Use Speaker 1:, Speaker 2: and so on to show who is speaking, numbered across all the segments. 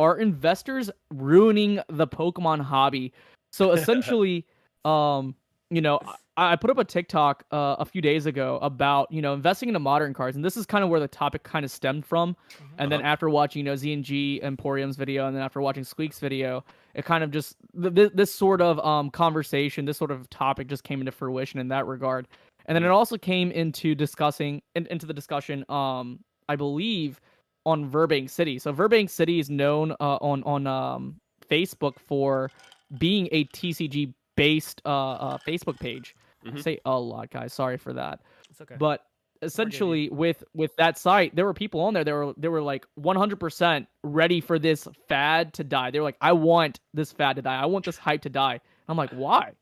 Speaker 1: are investors ruining the Pokemon hobby? So essentially, I put up a TikTok a few days ago about investing into modern cards, and this is kind of where the topic kind of stemmed from. And then after watching Z&G Emporium's video, and then after watching Squeak's video, it kind of just this sort of conversation, this sort of topic just came into fruition in that regard. And then it also came into into the discussion, I believe, on Burbank City. So Burbank City is known on Facebook for being a TCG based Facebook page. I say a lot, guys. Sorry for that.
Speaker 2: It's okay.
Speaker 1: But essentially, with that site, there were people on there. They were like 100% ready for this fad to die. They were like, I want this fad to die. I want this hype to die. I'm like, why?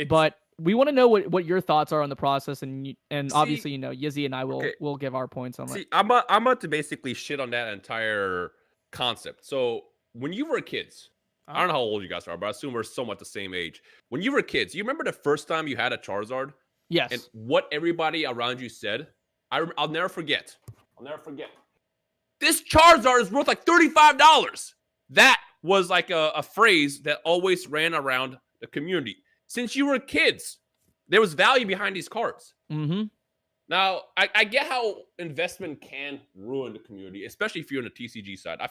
Speaker 1: But we want to know what your thoughts are on the process, and obviously, Yizzy and I will give our points on it.
Speaker 3: I'm about to basically shit on that entire concept. So when you were kids, I don't know how old you guys are, but I assume we're somewhat the same age. When you were kids, you remember the first time you had a Charizard?
Speaker 1: Yes.
Speaker 3: And what everybody around you said? I'll never forget. This Charizard is worth like $35. That was like a phrase that always ran around the community. Since you were kids, there was value behind these cards.
Speaker 1: Mm-hmm.
Speaker 3: Now, I get how investment can ruin the community, especially if you're on the TCG side. I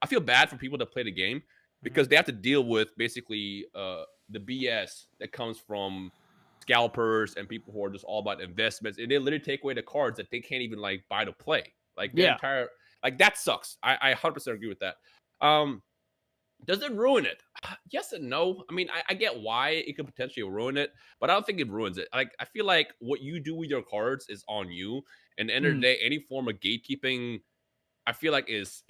Speaker 3: feel bad for people that play the game because they have to deal with basically the BS that comes from scalpers and people who are just all about investments, and they literally take away the cards that they can't even like buy to play. Like the entire, like that sucks. I 100% agree with that. Does it ruin it? Yes and no. I mean, I get why it could potentially ruin it, but I don't think it ruins it. Like, I feel like what you do with your cards is on you. And at the end of the day, any form of gatekeeping, I feel like is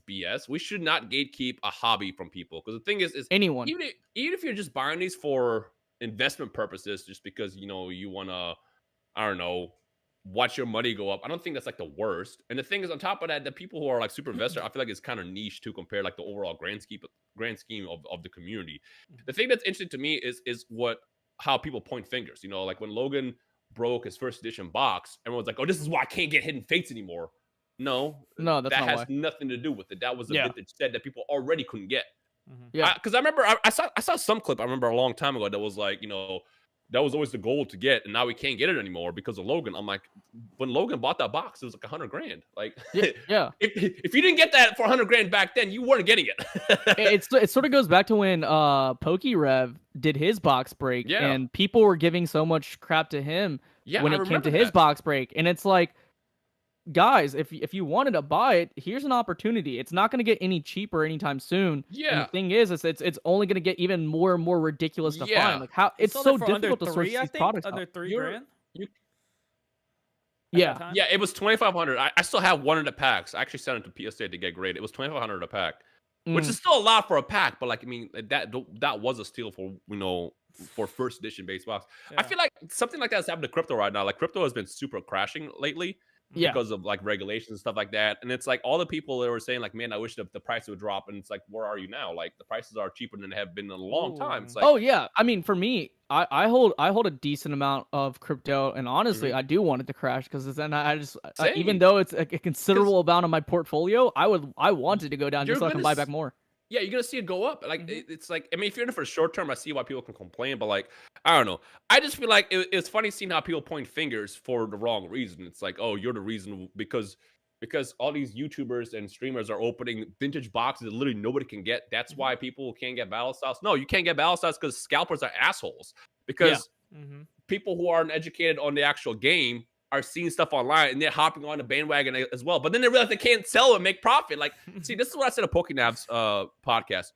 Speaker 3: BS. We should not gatekeep a hobby from people, because the thing is
Speaker 1: anyone,
Speaker 3: even if you're just buying these for investment purposes, just because you want to, I don't know, watch your money go up, I don't think that's like the worst. And the thing is, on top of that, the people who are like super investor, I feel like it's kind of niche to compare like the overall grand scheme of the community. The thing that's interesting to me is how people point fingers. Like when Logan broke his first edition box, everyone's like, oh, this is why I can't get Hidden Fates anymore. No,
Speaker 1: that
Speaker 3: has nothing to do with it. That was a vintage set that people already couldn't get.
Speaker 1: Yeah,
Speaker 3: because I remember I saw some clip. I remember a long time ago that was like, that was always the goal to get, and now we can't get it anymore because of Logan. I'm like, when Logan bought that box, it was like $100,000. Like,
Speaker 1: yeah.
Speaker 3: If you didn't get that for $100,000 back then, you weren't getting it.
Speaker 1: It sort of goes back to when PokeRev did his box break, and people were giving so much crap to him when it came to his box break, and it's like, guys, if you wanted to buy it, here's an opportunity. It's not going to get any cheaper anytime soon.
Speaker 3: Yeah.
Speaker 1: And the thing is it's only going to get even more and more ridiculous to find. Like, how it's so difficult to source these products
Speaker 2: under $3,000.
Speaker 1: Yeah,
Speaker 3: it was $2,500. I still have one of the packs. I actually sent it to PSA to get graded. It was $2,500 a pack, which is still a lot for a pack. But like, I mean, that was a steal for for first edition base box. I feel like something like that has happened to crypto right now. Like, crypto has been super crashing lately. Because of like regulations and stuff like that. And it's like all the people that were saying like, man, I wish the price would drop. And it's like, where are you now? Like, the prices are cheaper than they have been in a long time. It's like,
Speaker 1: oh yeah. I mean, for me, I hold a decent amount of crypto, and honestly, I do want it to crash, because then I just even though it's a considerable amount of my portfolio, I wanted to go down just so I can buy back more.
Speaker 3: Yeah, you're gonna see it go up. Like, it's like, I mean, if you're in it for short term, I see why people can complain, but like, I don't know. I just feel like it's funny seeing how people point fingers for the wrong reason. It's like, oh, you're the reason because all these YouTubers and streamers are opening vintage boxes that literally nobody can get. That's why people can't get battle styles. No, you can't get battle styles because scalpers are assholes. Because people who aren't educated on the actual game are seeing stuff online, and they're hopping on the bandwagon as well. But then they realize they can't sell and make profit. Like, see, this is what I said at Pokenav's podcast.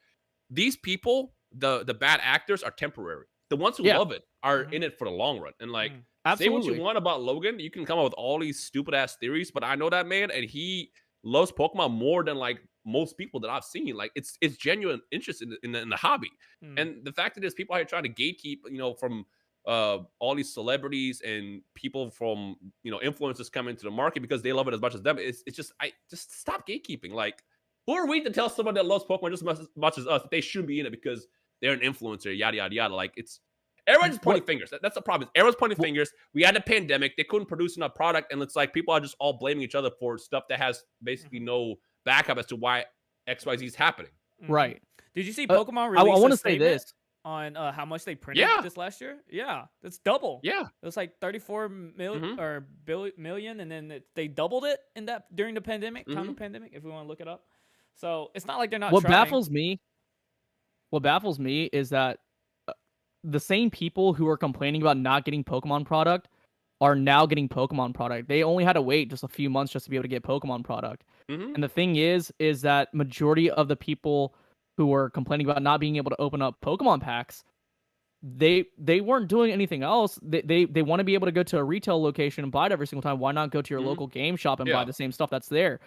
Speaker 3: These people, the bad actors, are temporary. The ones who love it are in it for the long run. And like, say what you want about Logan, you can come up with all these stupid ass theories, but I know that man, and he loves Pokemon more than like most people that I've seen. Like, it's genuine interest in the hobby. And the fact that there's people out here trying to gatekeep, from all these celebrities and people from influencers come into the market because they love it as much as them. It's just stop gatekeeping. Like, who are we to tell someone that loves Pokemon just as much as us that they shouldn't be in it because they're an influencer, yada yada yada. Like, it's everyone's just pointing fingers. That's the problem. Everyone's pointing fingers. We had a pandemic. They couldn't produce enough product, and it's like people are just all blaming each other for stuff that has basically no backup as to why XYZ is happening.
Speaker 1: Right.
Speaker 2: Did you see
Speaker 1: Uh,
Speaker 2: Pokemon
Speaker 1: I
Speaker 2: release
Speaker 1: want
Speaker 2: a
Speaker 1: to say
Speaker 2: statement
Speaker 1: this.
Speaker 2: on how much they printed
Speaker 3: Yeah.
Speaker 2: this last year? Yeah, that's double.
Speaker 3: Yeah.
Speaker 2: It was like 34 million, and then they doubled it in that during the pandemic, time of pandemic. If we want to look it up, so it's not like they're not
Speaker 1: What
Speaker 2: trying.
Speaker 1: baffles me is that the same people who are complaining about not getting Pokemon product are now getting Pokemon product. They only had to wait just a few months just to be able to get Pokemon product. And the thing is that majority of the people who were complaining about not being able to open up Pokemon packs, they weren't doing anything else. They want to be able to go to a retail location and buy it every single time. Why not go to your local game shop and buy the same stuff that's there?